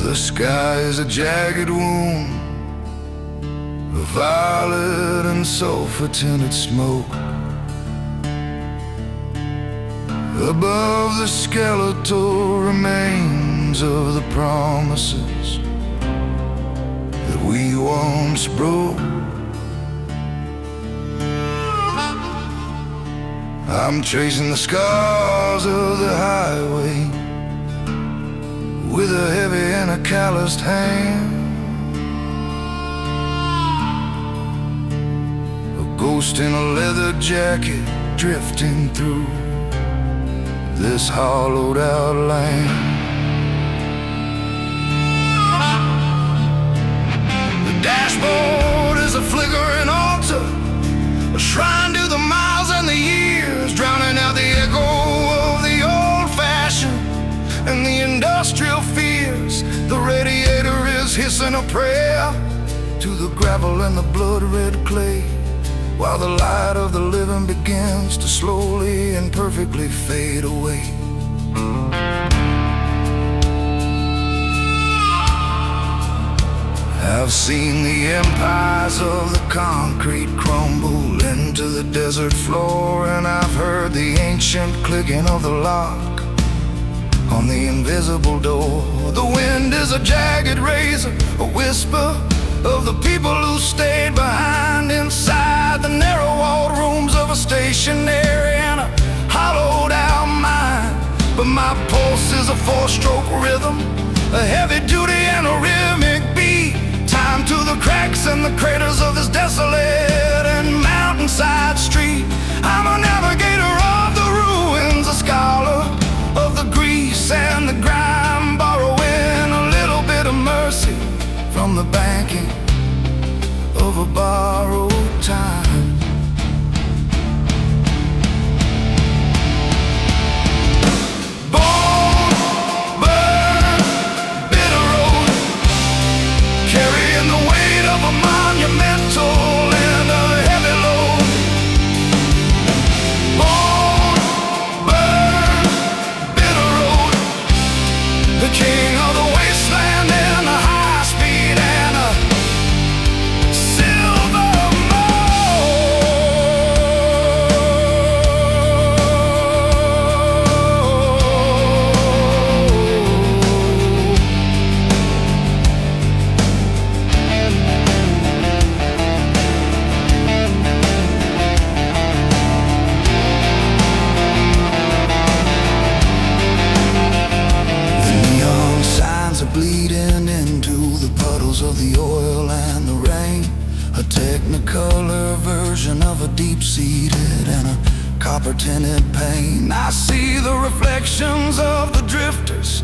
The sky is a jagged wound of violet and sulfur-tinted smoke. Above the skeletal remains of the promises that we once broke. I'm tracing the scars of the highway with a heavy and a calloused hand. A ghost in a leather jacket drifting through this hollowed out land. The dashboard is a flickering altar, a shrine to the miles and the years, drowning out the echo of the old-fashioned and the industrial fears. The radiator is hissing a prayer to the gravel and the blood-red clay, while the light of the living begins to slowly and perfectly fade away. I've seen the empires of the concrete crumble into the desert floor, and I've heard the ancient clicking of the lock on the invisible door. The wind is a jagged razor, a whisper of the people who stayed behind inside the narrow-walled rooms of a stationary and a hollowed-out mind. But my pulse is a four-stroke rhythm, a heavy duty and a rhythmic beat. Time to the cracks and the craters of this desolate and mountainside street. I'm a navigator of the ruins, a scholar of the grease and the grime, borrowing a little bit of mercy from the banking of a borrowed time. Born, burn, bitter road, carrying the weight of a monumental and a heavy load. Born, burn, bitter road, the king of the wasteland and the high speed and a silver bleeding into the puddles of the oil and the rain, a technicolor version of a deep-seated and a copper-tinted pane. I see the reflections of the drifters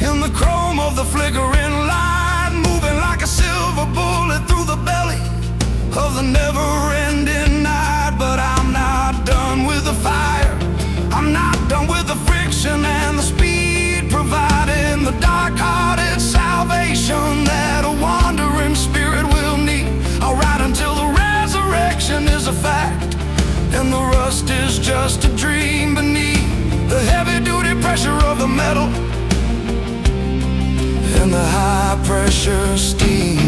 in the chrome of the flickering light, moving like a silver bullet through the belly of the never-ending night. But I'm not done with the fire, I'm not done with the friction and the speed, providing the dark-hearted salvation that a wandering spirit will need. I'll ride until the resurrection is a fact and the rust is just a dream beneath the heavy-duty pressure of the metal and the high-pressure steam.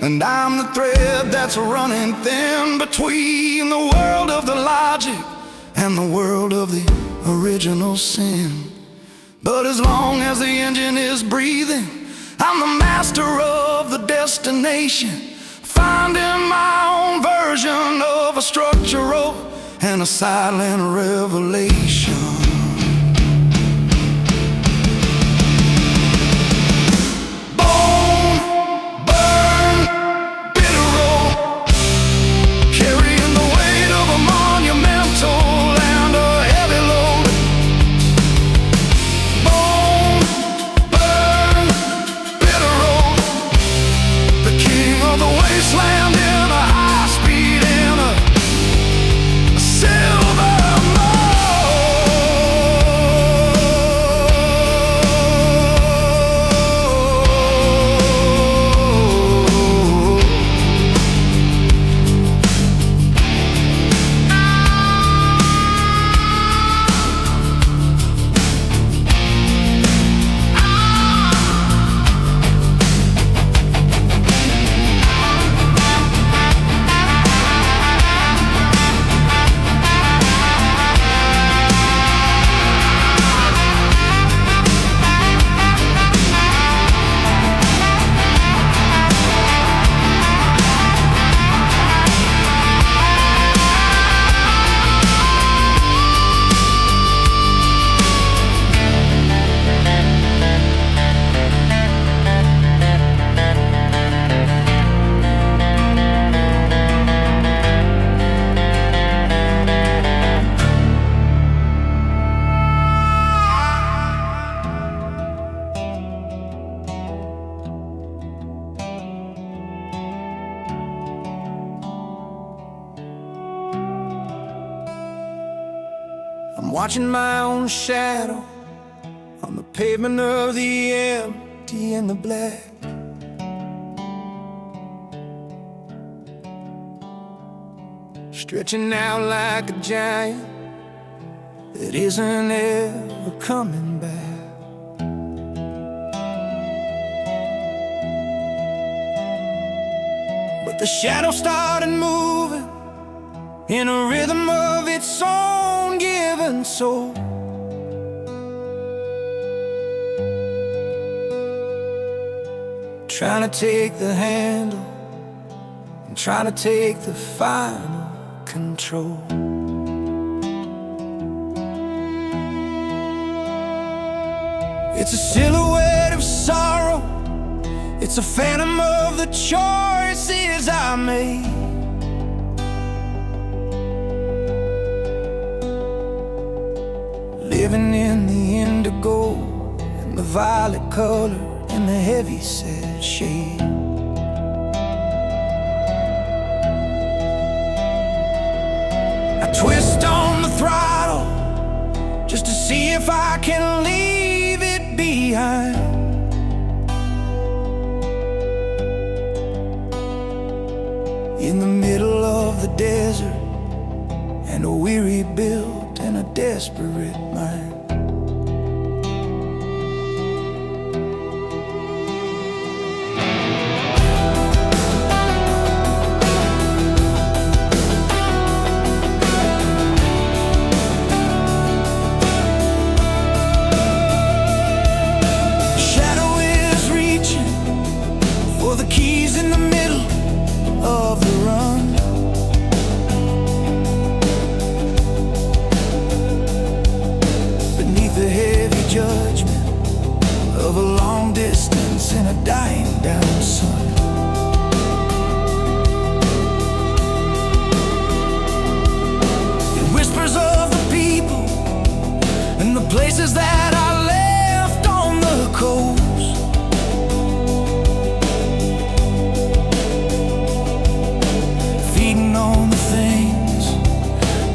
And I'm the thread that's running thin between the world of the logic and the world of the original sin. But as long as the engine is breathing, I'm the master of the destination, finding my own version of a structural and a silent revelation. I'm watching my own shadow on the pavement of the empty and the black. Stretching out like a giant that isn't ever coming back. But the shadow started moving in a rhythm of its own given soul. Trying to take the handle and trying to take the final control. It's a silhouette of sorrow, it's a phantom of the choices I made. Living in the indigo and the violet color and the heavy set shade. I twist on the throttle just to see if I can leave it behind. In the middle of the desert, and a weary build and a desperate mind. Shadow is reaching for the keys in the middle of the run. The heavy judgment of a long distance and a dying down sun. It whispers of the people and the places that I left on the coast. Feeding on the things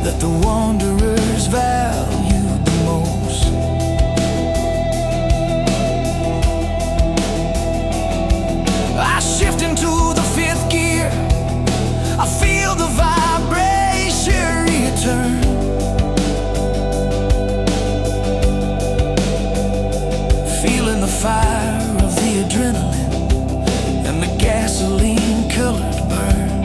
that the wanderers valued the most. I shift into the fifth gear, I feel the vibration return. Feeling the fire of the adrenaline and the gasoline colored burn.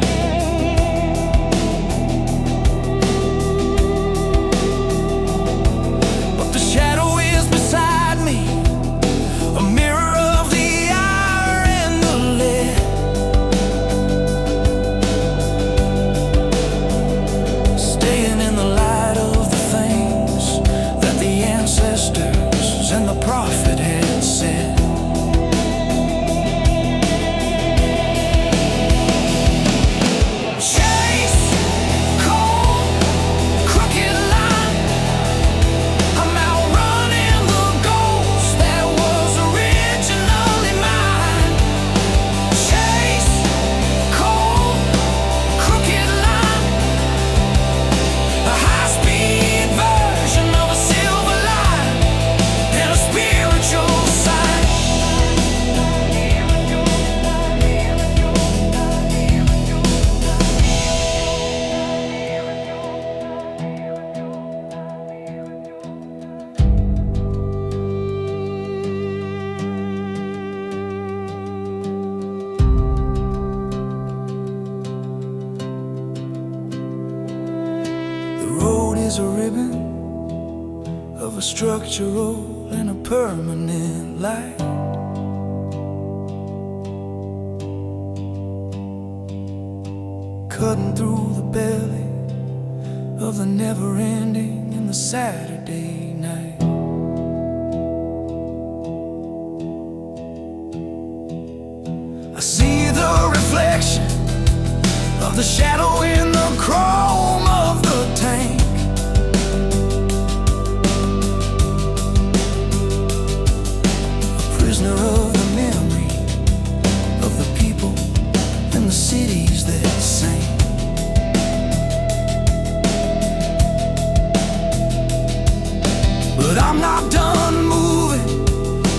is a ribbon of a structural and a permanent light. Cutting through the belly of the never-ending in the Saturday night. I see the reflection of the shadow in the chrome of the tank. A prisoner of the memory of the people and the cities that sang. But I'm not done moving,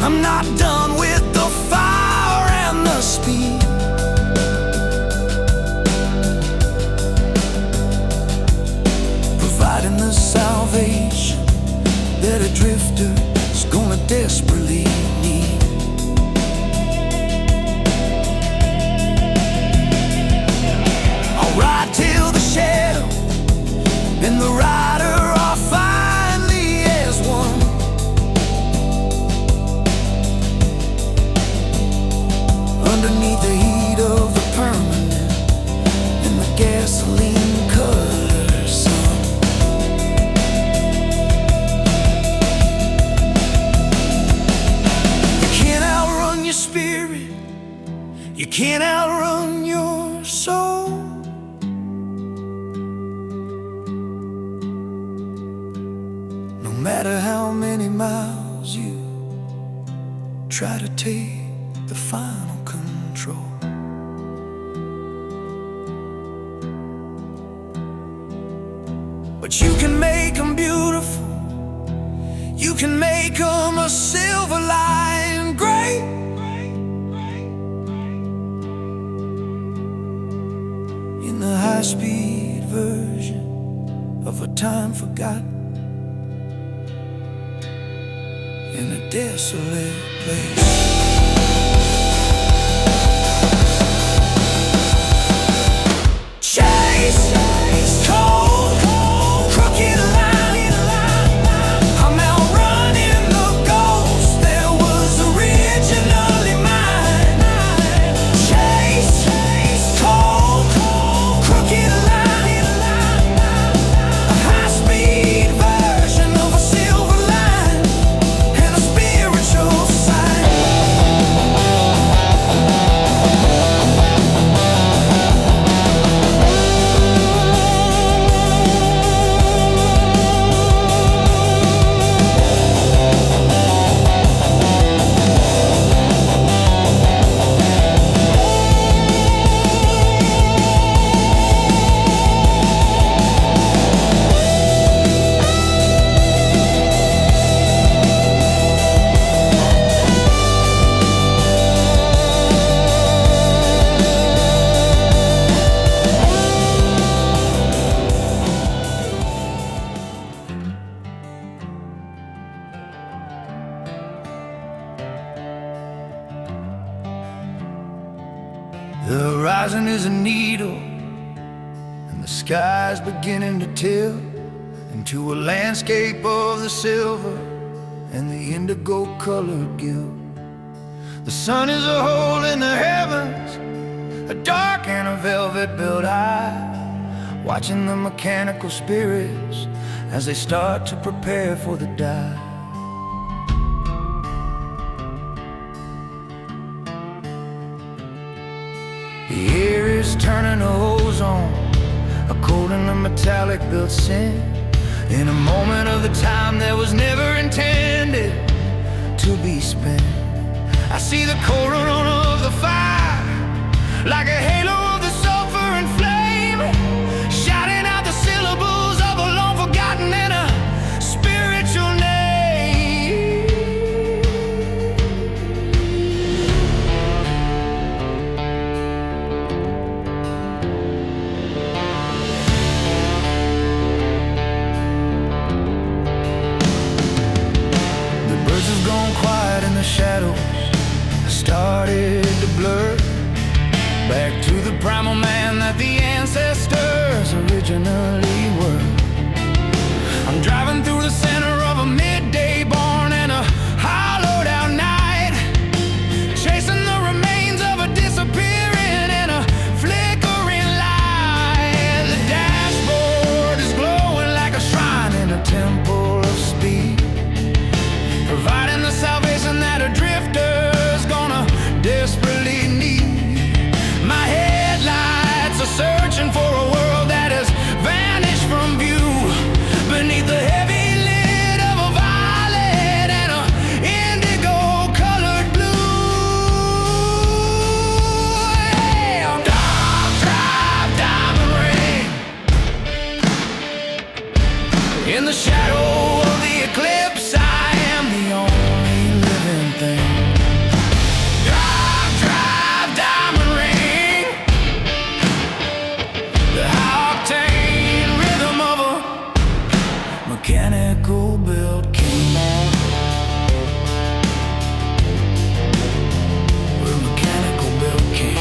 I'm not done with the fire and the speed. Providing the salvation that a drifter is gonna desperately need. I'll ride till the shadow and the rider are finally as one. Underneath the heat of the permanent and the gasoline color sun. You can't outrun your spirit, you can't outrun your soul. No matter how many miles you try to take the final control. But you can make them beautiful, you can make them a silver line gray. In the high-speed version of a time forgotten in a desolate place. Chase, cold, crooked line. I'm outrunning the ghost that was originally mine. Chase, cold, crooked line. A high-speed version of a silver line and a spiritual sign. The horizon is a needle, and the sky's beginning to tilt into a landscape of the silver and the indigo-colored guild. The sun is a hole in the heavens, a dark and a velvet-built eye, watching the mechanical spirits as they start to prepare for the dive. The air is turning to ozone, a cold and a metallic built sin, in a moment of the time that was never intended to be spent. I see the corona of the fire, like a halo of the sulfur and flame, shouting out the syllables of a long forgotten and a spiritual name. Shadows started to blur back to the primal man that the ancestors originally were. In the shadow of the eclipse, I am the only living thing. Drive, drive, diamond ring, the high-octane rhythm of a mechanical built king. We're a mechanical built king.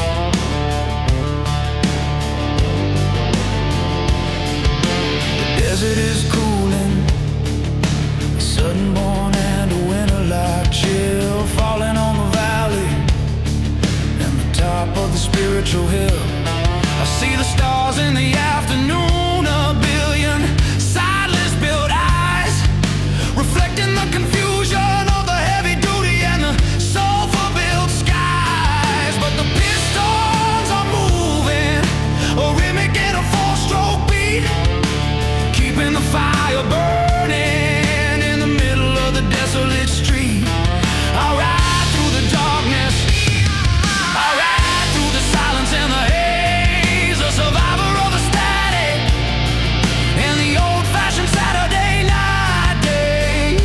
The desert is cooling, a sudden born and a winter-like chill falling on the valley and the top of the spiritual hill. I see the stars in the afternoon, a billion sightless built eyes reflecting the confusion of the heavy duty and the sulfur built skies. But the pistons are moving, a rhythmic and a four-stroke beat, keeping the fire burning in the middle of the desolate street. I'll ride through the darkness, I'll ride through the silence and the haze, a survivor of the static and the old-fashioned Saturday night days.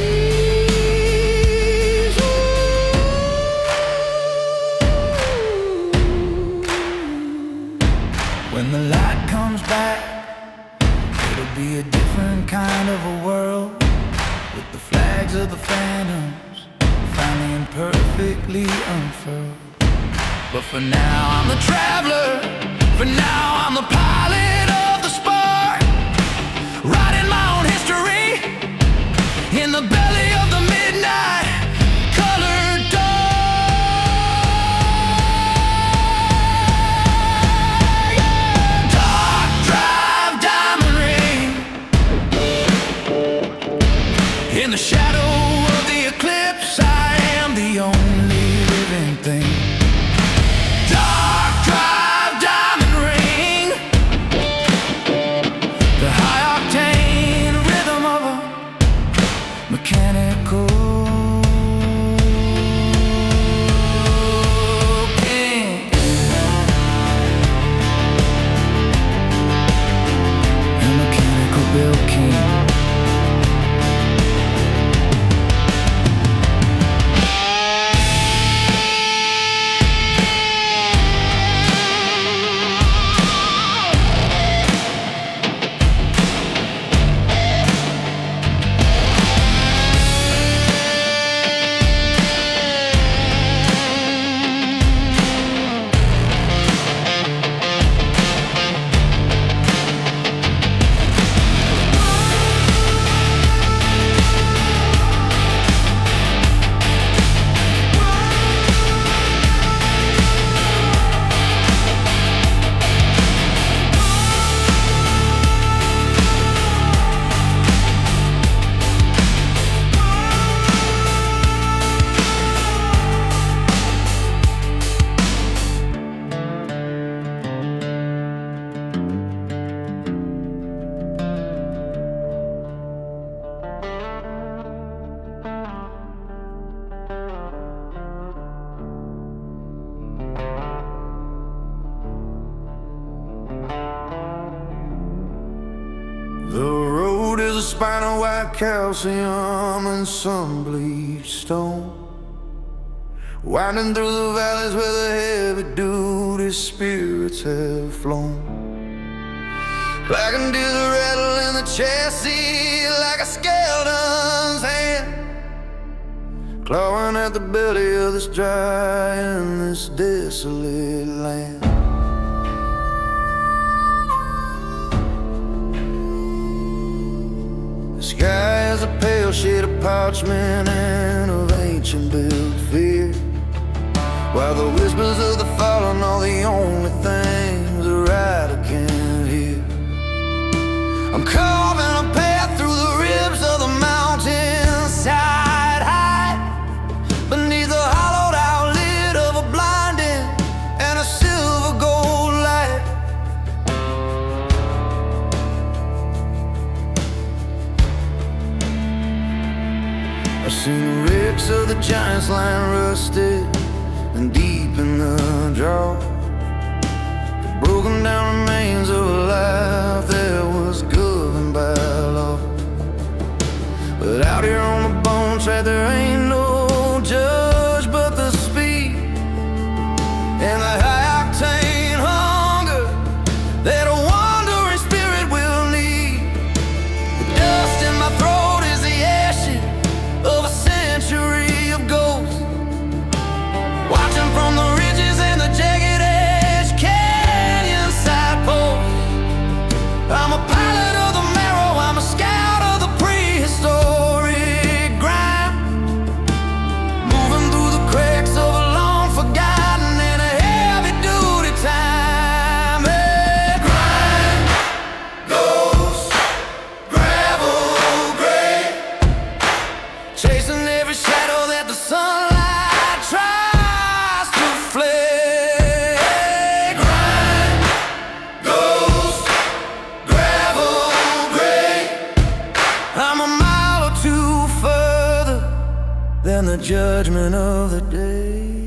When the light comes back, it'll be a different kind of a world, with the flags of the phantoms finally and perfectly unfurled. But for now I'm the traveler, for now I'm the pilot of the spark, writing my own history in the belly of the midnight colored dark. Dark drive, diamond ring, in the shadow of the eclipse, I am the only living thing. Dark drive, diamond ring, the high-octane rhythm of a mechanical king. A mechanical built king. The road is a spine of white calcium and some bleached stone, winding through the valleys where the heavy-duty spirits have flown. I can do the rattle in the chassis like a skeleton's hand, clawing at the belly of this dry and this desolate land. The sky is a pale shade of parchment and of ancient built fear, while the whispers of the fallen are the only things a rider can hear. I'm carving a path through the ribs of the mountainside, high beneath the hollowed out lid of a blinding and a silver gold light. I've seen the wrecks of the giants lying rusted and deep in the draw, the broken down remains of a life that was governed by law. I'm a mile or two further than the judgment of the day.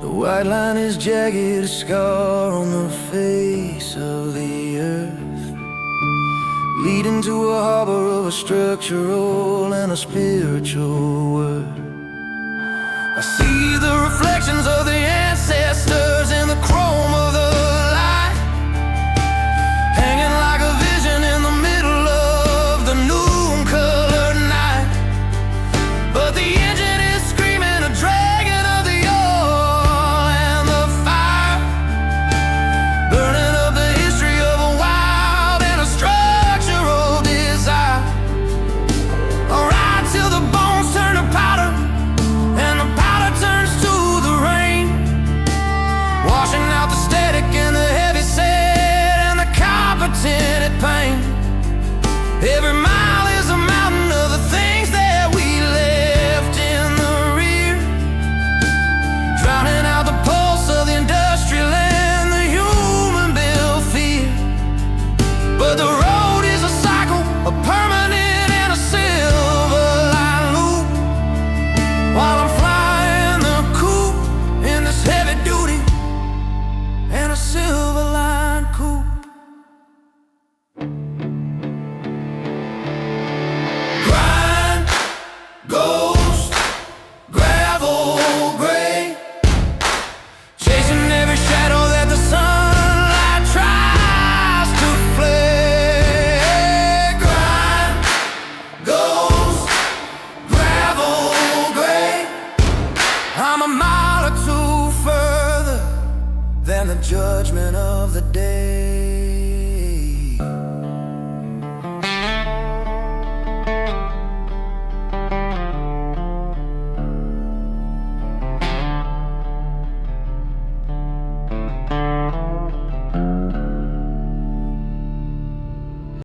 The white line is jagged, a scar on the face of the earth, leading to a harbor of a structural and a spiritual word. I see the reflections of the ancestors in the chrome